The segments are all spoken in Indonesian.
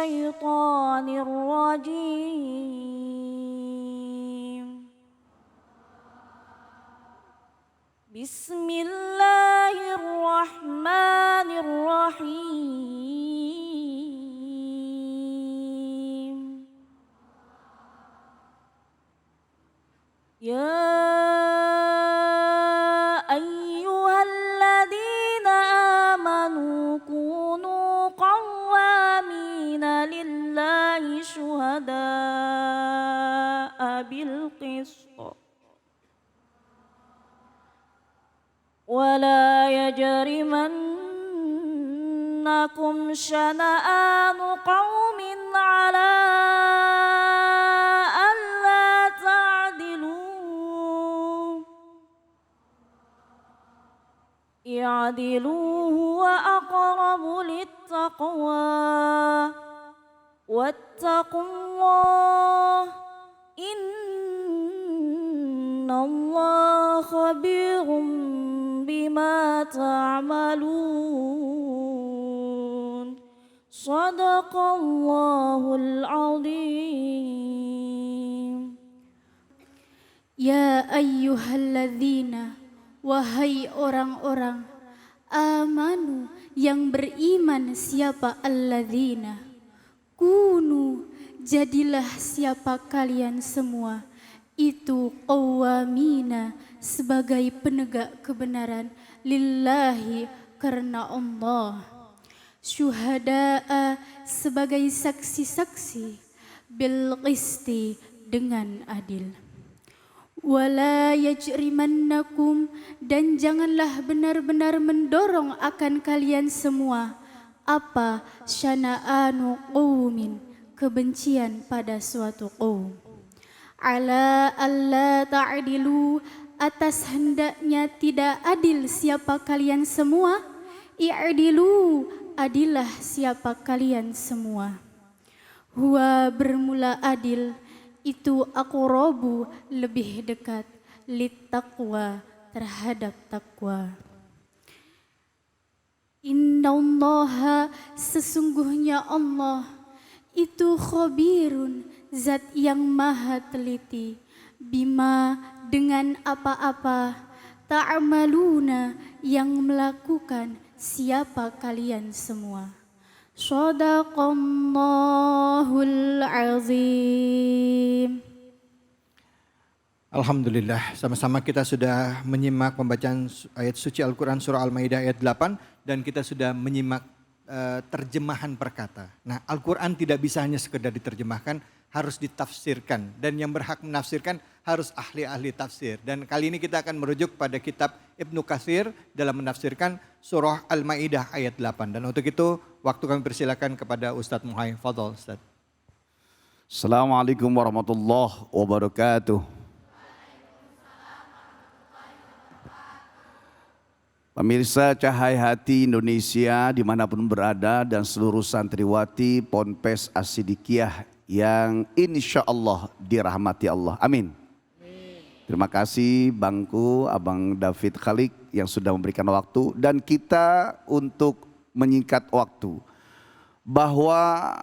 الشيطان الرجيم. بسم الله الرحمن الرحيم. يا أيها الذين آمنوا كونوا قوامين لله شهداء بالقسط ولا يجرمنكم شنآن قوم على ألا تعدلوا اعدلوا هو أقرب للتقوى واتقوا الله إن الله خبير بما تعملون. صدق الله العظيم. Ya ayyuhalladzina, wahai orang-orang, amanu yang beriman, siapa alladzina, kunu jadilah siapa kalian semua itu qawwamina sebagai penegak kebenaran lillahi karena Allah, syuhada'a sebagai saksi-saksi, bil qisti dengan adil. Wala yajrimannakum dan janganlah benar-benar mendorong akan kalian semua apa syana'anu qaumin kebencian pada suatu qaum, ala alla ta'dilu atas hendaknya tidak adil siapa kalian semua, i'dilu adilah siapa kalian semua. Huwa bermula adil itu aqrabu lebih dekat, littaqwa terhadap takwa. Innallaha sesungguhnya Allah itu khabirun zat yang maha teliti, bima dengan apa-apa, ta'maluna yang melakukan siapa kalian semua. Shadaqallahul azim. Alhamdulillah, sama-sama kita sudah menyimak pembacaan ayat suci Al-Quran surah Al-Maidah ayat 8 dan kita sudah menyimak terjemahan perkata. Nah, Al-Quran tidak bisa hanya sekedar diterjemahkan, harus ditafsirkan, dan yang berhak menafsirkan harus ahli-ahli tafsir. Dan kali ini kita akan merujuk pada kitab Ibnu Katsir dalam menafsirkan surah Al-Maidah ayat 8. Dan untuk itu waktu kami persilakan kepada Ustadz Muhai. Fadhol Ustadz. Assalamualaikum warahmatullahi wabarakatuh. Pemirsa Cahaya Hati Indonesia dimanapun berada dan seluruh santriwati Ponpes As-Sidikiyah yang insya Allah dirahmati Allah. Amin. Terima kasih Bangku, Abang David Khalik yang sudah memberikan waktu dan kita untuk menyingkat waktu. Bahwa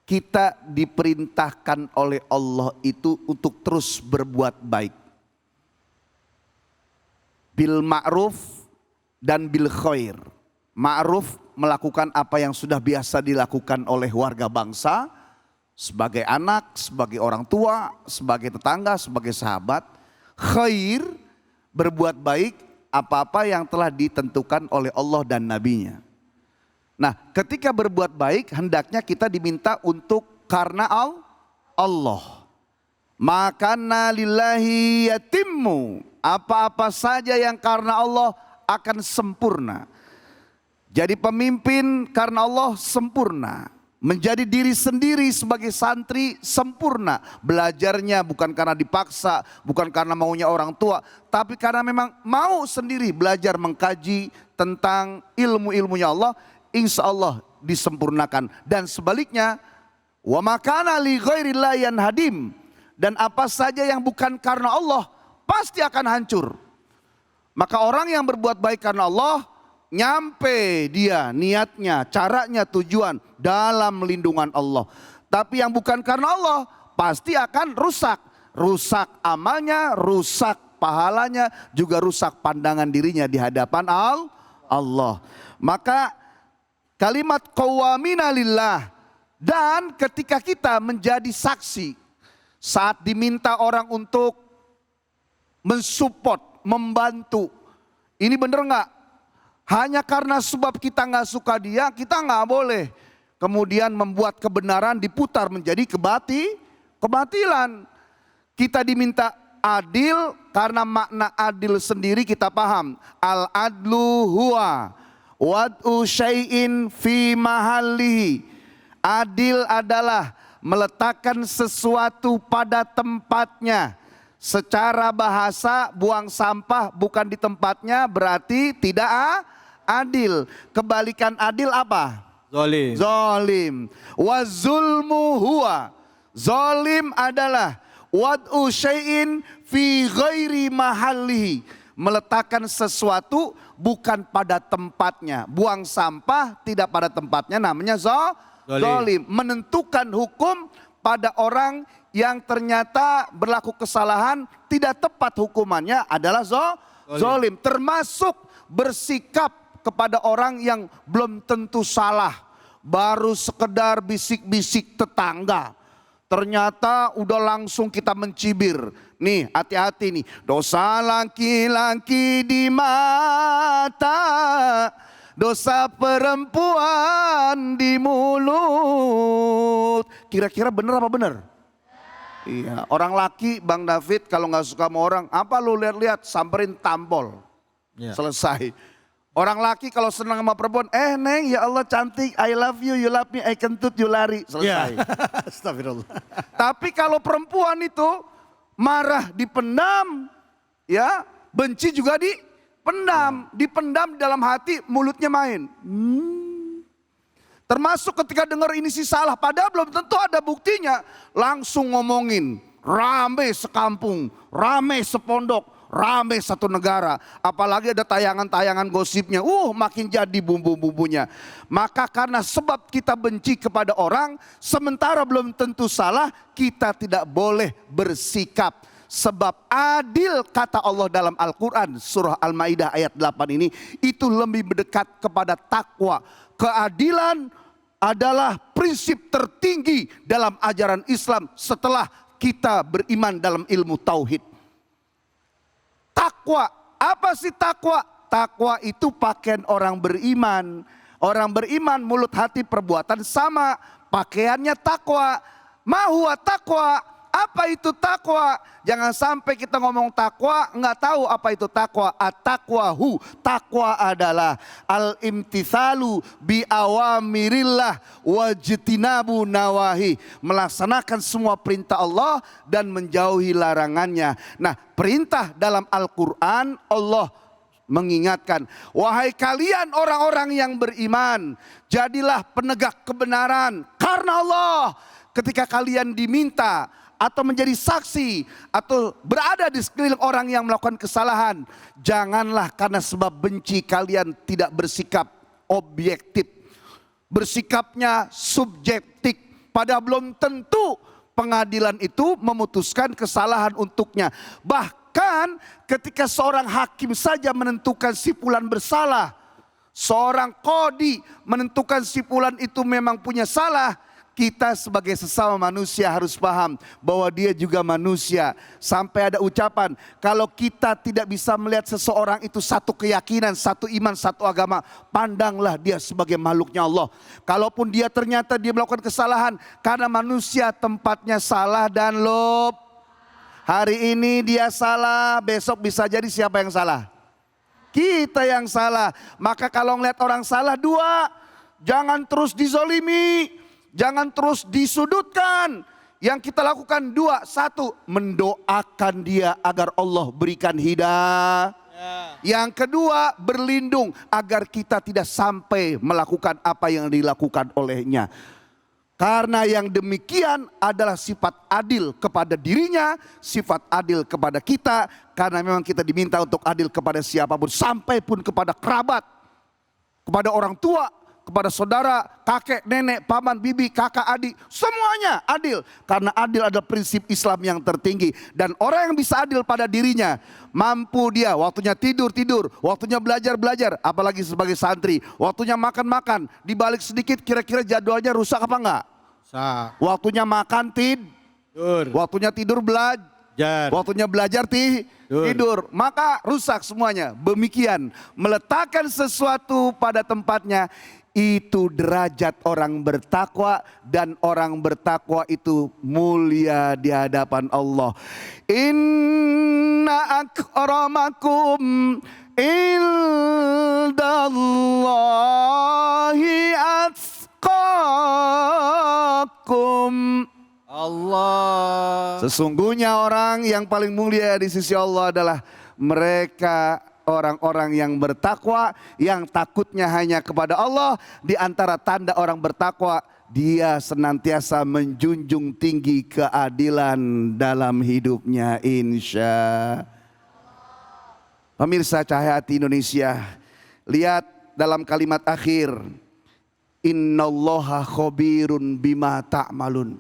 kita diperintahkan oleh Allah itu untuk terus berbuat baik. Bil ma'ruf dan bil khair. Ma'ruf melakukan apa yang sudah biasa dilakukan oleh warga bangsa, sebagai anak, sebagai orang tua, sebagai tetangga, sebagai sahabat. Khair, berbuat baik apa-apa yang telah ditentukan oleh Allah dan Nabi-Nya. Nah, ketika berbuat baik hendaknya kita diminta untuk karena Allah. Makana lillahi yatimmu, apa-apa saja yang karena Allah akan sempurna. Jadi pemimpin karena Allah sempurna. Menjadi diri sendiri sebagai santri sempurna. Belajarnya bukan karena dipaksa, bukan karena maunya orang tua, tapi karena memang mau sendiri belajar mengkaji tentang ilmu-ilmunya Allah, insya Allah disempurnakan. Dan sebaliknya, wa makana li ghairillahi yanhadim, dan apa saja yang bukan karena Allah pasti akan hancur. Maka orang yang berbuat baik karena Allah nyampe dia niatnya, caranya, tujuan dalam lindungan Allah. Tapi yang bukan karena Allah pasti akan rusak. Rusak amalnya, rusak pahalanya, juga rusak pandangan dirinya di hadapan Allah. Maka kalimat qawwamina lillah, dan ketika kita menjadi saksi saat diminta orang untuk mensupport, membantu, ini benar nggak? Hanya karena sebab kita nggak suka dia, kita nggak boleh kemudian membuat kebenaran diputar menjadi kebatilan. Kita diminta adil karena makna adil sendiri kita paham. Al-adlu huwa wad'u syai'in fi mahallihi. Adil adalah meletakkan sesuatu pada tempatnya. Secara bahasa buang sampah bukan di tempatnya berarti tidak adil. Kebalikan adil apa? Zalim. Zalim. Wa zulmu huwa. Zalim adalah wad'u syai'in fi ghairi mahallihi. Meletakkan sesuatu bukan pada tempatnya. Buang sampah tidak pada tempatnya, namanya zalim. Menentukan hukum pada orang yang ternyata berlaku kesalahan, tidak tepat hukumannya adalah zalim. Termasuk bersikap kepada orang yang belum tentu salah. Baru sekedar bisik-bisik tetangga, ternyata udah langsung kita mencibir. Nih hati-hati nih, dosa laki-laki di mata, dosa perempuan di mulut. Kira-kira bener apa bener? Iya, orang laki Bang David kalau nggak suka sama orang, apa lu lihat-lihat, samperin tampol. Ya. Selesai. Orang laki kalau senang sama perempuan, neng ya Allah cantik, I love you love me, I kentut, you lari. Selesai. Ya. Astagfirullah. Tapi kalau perempuan itu marah dipendam, ya benci juga dipendam. Dipendam dalam hati, mulutnya main. Termasuk ketika dengar ini sih salah, padahal belum tentu ada buktinya. Langsung ngomongin, rame sekampung, rame sepondok, rame satu negara. Apalagi ada tayangan-tayangan gosipnya, makin jadi bumbu-bumbunya. Maka karena sebab kita benci kepada orang, sementara belum tentu salah, kita tidak boleh bersikap. Sebab adil kata Allah dalam Al-Quran surah Al-Maidah ayat 8 ini, itu lebih mendekat kepada takwa. Keadilan adalah prinsip tertinggi dalam ajaran Islam setelah kita beriman dalam ilmu tauhid. Takwa, apa sih takwa? Takwa itu pakaian orang beriman. Orang beriman mulut hati perbuatan sama, pakaiannya takwa. Ma huwa takwa? Apa itu takwa? Jangan sampai kita ngomong takwa nggak tahu apa itu takwa. At-taqwahu, takwa adalah al-imtithalu bi awamirillah wajtinabu nawahi, melaksanakan semua perintah Allah dan menjauhi larangannya. Nah, perintah dalam Al-Quran Allah mengingatkan, wahai kalian orang-orang yang beriman, jadilah penegak kebenaran karena Allah. Ketika kalian diminta atau menjadi saksi atau berada di sekeliling orang yang melakukan kesalahan, janganlah karena sebab benci kalian tidak bersikap objektif. Bersikapnya subjektif, padahal belum tentu pengadilan itu memutuskan kesalahan untuknya. Bahkan ketika seorang hakim saja menentukan si fulan bersalah, seorang qadhi menentukan si fulan itu memang punya salah, kita sebagai sesama manusia harus paham bahwa dia juga manusia. Sampai ada ucapan, kalau kita tidak bisa melihat seseorang itu satu keyakinan, satu iman, satu agama, pandanglah dia sebagai makhluknya Allah. Kalaupun dia ternyata dia melakukan kesalahan, karena manusia tempatnya salah dan lupa. Hari ini dia salah, besok bisa jadi siapa yang salah? Kita yang salah. Maka kalau ngeliat orang salah, dua, jangan terus dizolimi. Jangan terus disudutkan. Yang kita lakukan dua, satu, mendoakan dia agar Allah berikan hidayah. Yang kedua, berlindung agar kita tidak sampai melakukan apa yang dilakukan olehnya. Karena yang demikian adalah sifat adil kepada dirinya, sifat adil kepada kita. Karena memang kita diminta untuk adil kepada siapapun, sampai pun kepada kerabat. kepada orang tua, kepada saudara, kakek, nenek, paman, bibi, kakak, adik, semuanya adil. Karena adil adalah prinsip Islam yang tertinggi. Dan orang yang bisa adil pada dirinya, mampu dia waktunya tidur, waktunya belajar, apalagi sebagai santri, waktunya makan, dibalik sedikit kira-kira jadwalnya rusak apa enggak? Waktunya makan tidur, waktunya tidur belajar, waktunya belajar tidur, maka rusak semuanya. Demikian, meletakkan sesuatu pada tempatnya, itu derajat orang bertakwa, dan orang bertakwa itu mulia di hadapan Allah. Inna akramakum indallahi atqakum. Allah. Sesungguhnya orang yang paling mulia di sisi Allah adalah mereka orang-orang yang bertakwa, yang takutnya hanya kepada Allah. Di antara tanda orang bertakwa, dia senantiasa menjunjung tinggi keadilan dalam hidupnya, insya. Pemirsa Cahaya Hati Indonesia, lihat dalam kalimat akhir, innallaha khabirun bima ta'malun.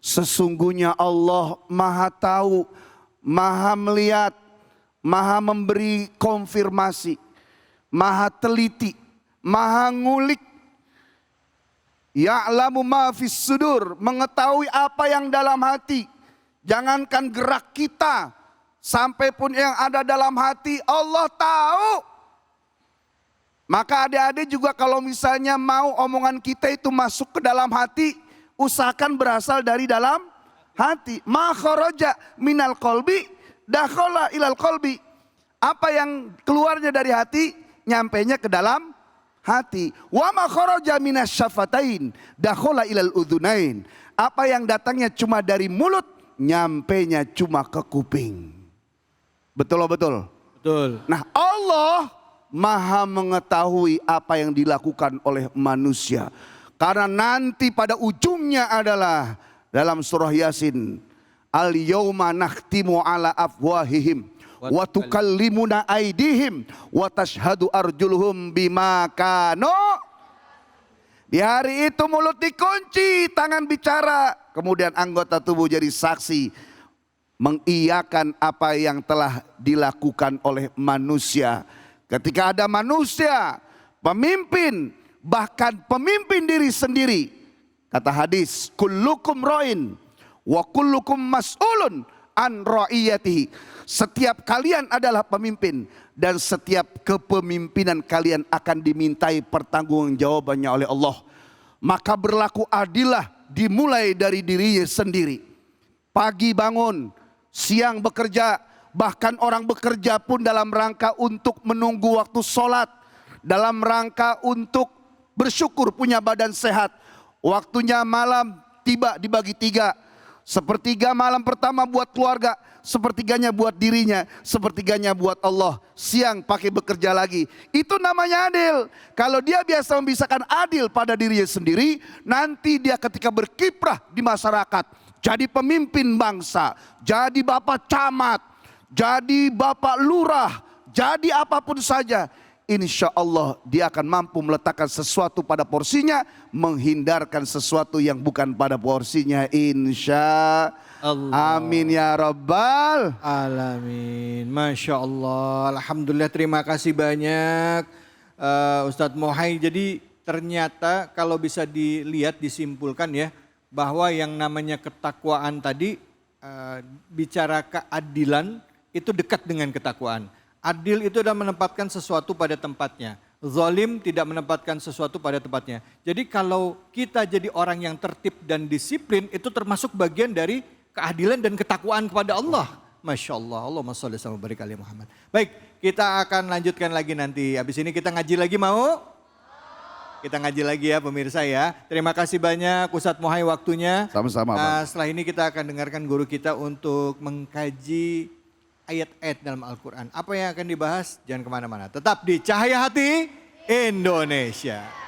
Sesungguhnya Allah maha tahu, maha melihat, maha memberi konfirmasi, maha teliti, maha ngulik. Ya'lamu ma fis sudur, mengetahui apa yang dalam hati. Jangankan gerak kita, sampai pun yang ada dalam hati Allah tahu. Maka adik-adik juga kalau misalnya mau omongan kita itu masuk ke dalam hati, usahakan berasal dari dalam hati. Ma kharaja minal qalbi dakhala ilal qalbi. Apa yang keluarnya dari hati, nyampainya ke dalam hati. Wa ma kharaja minas syafatain dakhala ilal udhunain. Apa yang datangnya cuma dari mulut, nyampainya cuma ke kuping. Betul betul? Betul. Nah, Allah maha mengetahui apa yang dilakukan oleh manusia. Karena nanti pada ujungnya adalah dalam surah Yasin, al-yawma nakhtimu ala afwahihim wa tukallimuna aydihim wa tashhadu arjuluhum bima kanu. Di hari itu mulut dikunci, tangan bicara, kemudian anggota tubuh jadi saksi mengiyakan apa yang telah dilakukan oleh manusia. Ketika ada manusia, pemimpin, bahkan pemimpin diri sendiri, kata hadis, kullukum ra'in wa kullukum mas'ulun an ra'iyatihi. Setiap kalian adalah pemimpin, dan setiap kepemimpinan kalian akan dimintai pertanggungjawabannya oleh Allah. Maka berlaku adillah dimulai dari dirinya sendiri. Pagi bangun, siang bekerja, bahkan orang bekerja pun dalam rangka untuk menunggu waktu sholat, dalam rangka untuk bersyukur punya badan sehat. Waktunya malam tiba dibagi tiga. Sepertiga malam pertama buat keluarga, sepertiganya buat dirinya, sepertiganya buat Allah. Siang pakai bekerja lagi. Itu namanya adil. Kalau dia biasa membisarkan adil pada dirinya sendiri, nanti dia ketika berkiprah di masyarakat, jadi pemimpin bangsa, jadi bapak camat, jadi bapak lurah, jadi apapun saja, insya Allah dia akan mampu meletakkan sesuatu pada porsinya, menghindarkan sesuatu yang bukan pada porsinya, insya Allah. Amin ya rabbal alamin. Masya Allah. Alhamdulillah, terima kasih banyak Ustadz Mohai. Jadi ternyata kalau bisa dilihat, disimpulkan ya, bahwa yang namanya ketakwaan tadi, bicara keadilan itu dekat dengan ketakwaan. Adil itu adalah menempatkan sesuatu pada tempatnya. Zalim tidak menempatkan sesuatu pada tempatnya. Jadi kalau kita jadi orang yang tertib dan disiplin, itu termasuk bagian dari keadilan dan ketakwaan kepada Allah. Masya Allah. Allahumma sholli wa barik ala Muhammad. Baik, kita akan lanjutkan lagi nanti. Habis ini kita ngaji lagi, mau? Kita ngaji lagi ya pemirsa ya. Terima kasih banyak Ustadz Mohai waktunya. Sama-sama. Setelah ini kita akan dengarkan guru kita untuk mengkaji ayat-ayat dalam Al-Quran. Apa yang akan dibahas? Jangan kemana-mana. Tetap di Cahaya Hati Indonesia.